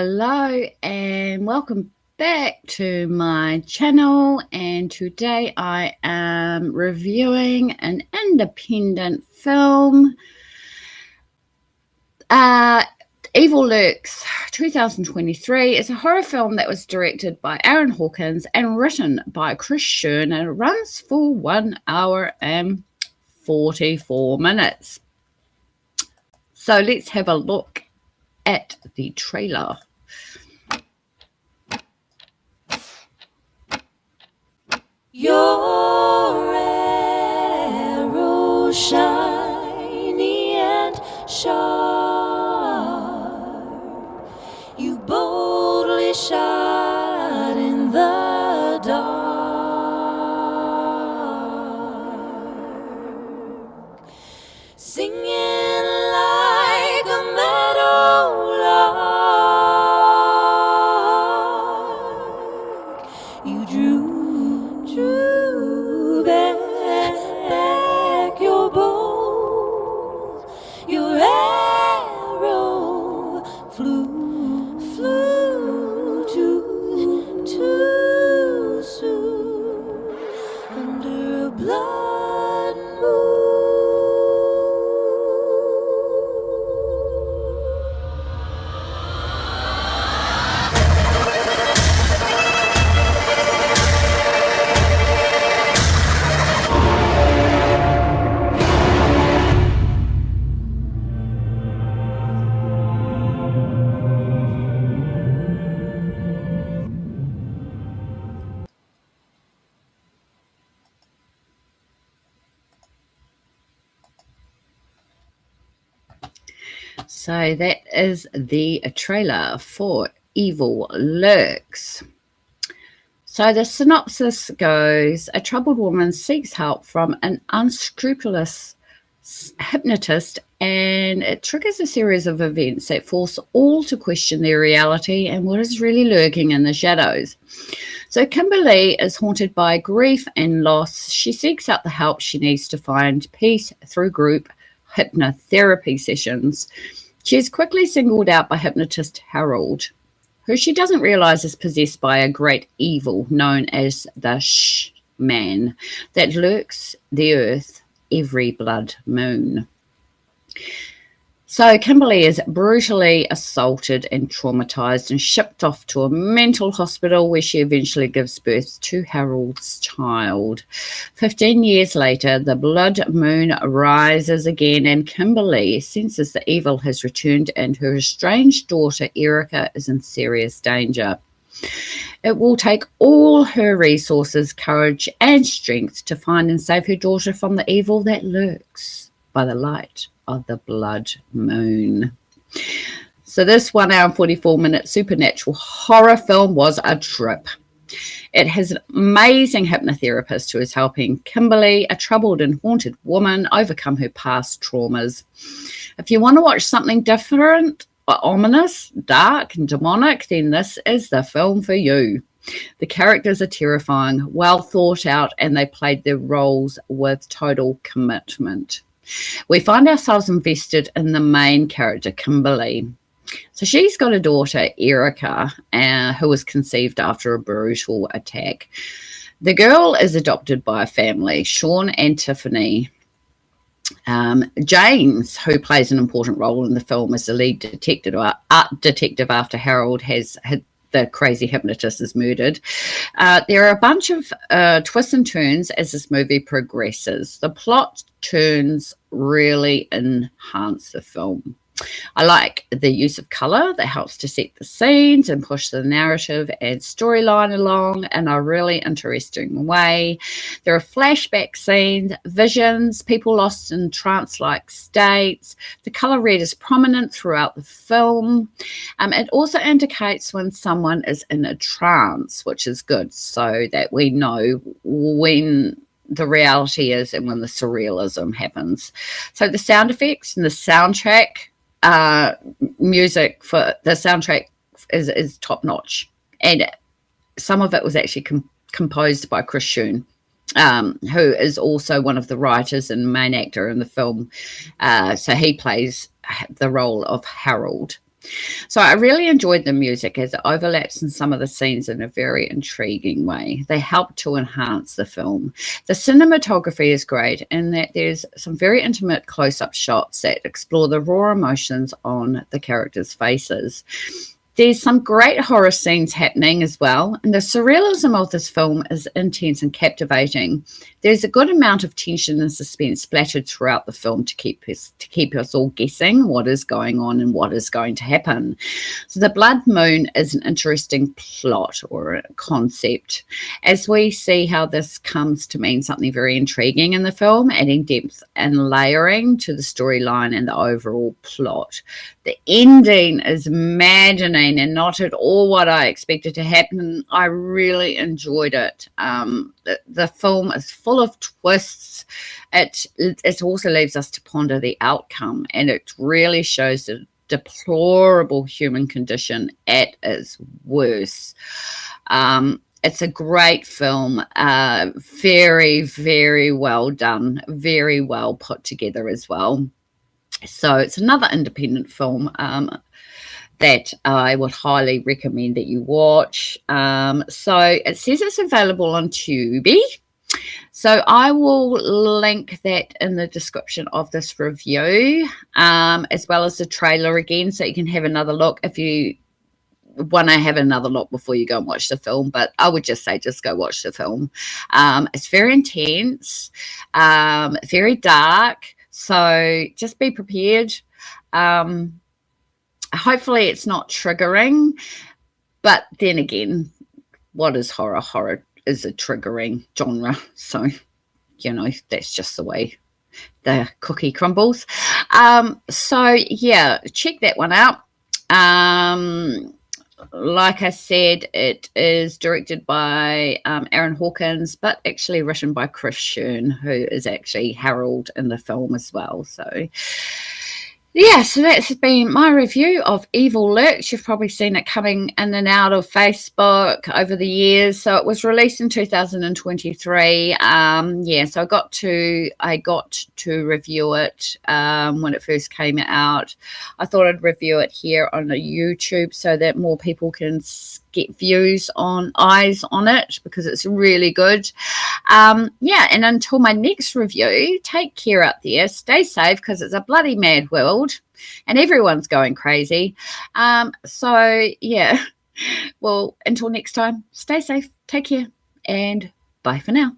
Hello and welcome back to my channel, and today I am reviewing an independent film, Evil Lurks 2023. It's a horror film that was directed by Aaron Hawkins and written by Chris Shern, and it runs for 1 hour and 44 minutes. So let's have a look at the trailer. Your arrow shiny and sharp, you boldly shot in the dark, singing like a meadowlark. You drew back your bow, your arrow flew too soon under a blood moon. So that is the trailer for Evil Lurks. So the synopsis goes, a troubled woman seeks help from an unscrupulous hypnotist, and it triggers a series of events that force all to question their reality and what is really lurking in the shadows. So Kimberly is haunted by grief and loss. She seeks out the help she needs to find peace through group hypnotherapy sessions. She is quickly singled out by hypnotist Harold, who she doesn't realize is possessed by a great evil known as the Man that lurks the earth every blood moon. So Kimberly is brutally assaulted and traumatized and shipped off to a mental hospital, where she eventually gives birth to Harold's child. 15 years later, the blood moon rises again, and Kimberly senses the evil has returned and her estranged daughter Erica is in serious danger. It will take all her resources, courage and strength to find and save her daughter from the evil that lurks by the light of the blood moon. So this 1 hour and 44 minute supernatural horror film was a trip. It has an amazing hypnotherapist who is helping Kimberly, a troubled and haunted woman, overcome her past traumas. If you want to watch something different, ominous, dark and demonic, then this is the film for you. The characters are terrifying, well thought out, and they played their roles with total commitment. We find ourselves invested in the main character, Kimberly. So she's got a daughter, Erica, who was conceived after a brutal attack. The girl is adopted by a family, Sean and Tiffany. James, who plays an important role in the film, is the lead detective after Harold has had the crazy hypnotist is murdered. There are a bunch of twists and turns as this movie progresses. The plot turns really enhance the film. I like the use of color that helps to set the scenes and push the narrative and storyline along in a really interesting way. There are flashback scenes, visions, people lost in trance-like states. The color red is prominent throughout the film. It also indicates when someone is in a trance, which is good, so that we know when the reality is and when the surrealism happens. So the sound effects and the soundtrack, music for the soundtrack is top notch, and some of it was actually composed by Chris Shern, who is also one of the writers and main actor in the film. So he plays the role of Harold. So I really enjoyed the music as it overlaps in some of the scenes in a very intriguing way. They help to enhance the film. The cinematography is great in that there's some very intimate close-up shots that explore the raw emotions on the characters' faces. There's some great horror scenes happening as well, and the surrealism of this film is intense and captivating. There's a good amount of tension and suspense splattered throughout the film to keep us all guessing what is going on and what is going to happen. So the Blood Moon is an interesting plot or a concept, as we see how this comes to mean something very intriguing in the film, adding depth and layering to the storyline and the overall plot. The ending is maddening and not at all what I expected to happen. I really enjoyed it. The film is full of twists. It also leaves us to ponder the outcome, and it really shows the deplorable human condition at its worst. It's a great film, very, very well done, very well put together as well. So it's another independent film that I would highly recommend that you watch. So it says it's available on Tubi. So I will link that in the description of this review, as well as the trailer again, so you can have another look if you want to have another look before you go and watch the film. But I would just say just go watch the film. It's very intense, very dark. So just be prepared. Hopefully it's not triggering, but then again, what is horror? Horror is a triggering genre. So, that's just the way the cookie crumbles. So yeah, check that one out. Like I said, it is directed by Aaron Hawkins, but actually written by Chris Shern, who is actually Harold in the film as well. So yeah, so that's been my review of Evil Lurks. You've probably seen it coming in and out of Facebook over the years. So it was released in 2023. So I got to review it when it first came out. I thought I'd review it here on the YouTube so that more people can get eyes on it, because it's really good. And until my next review, take care out there, stay safe, because it's a bloody mad world and everyone's going crazy. So yeah, well, until next time, stay safe, take care, and bye for now.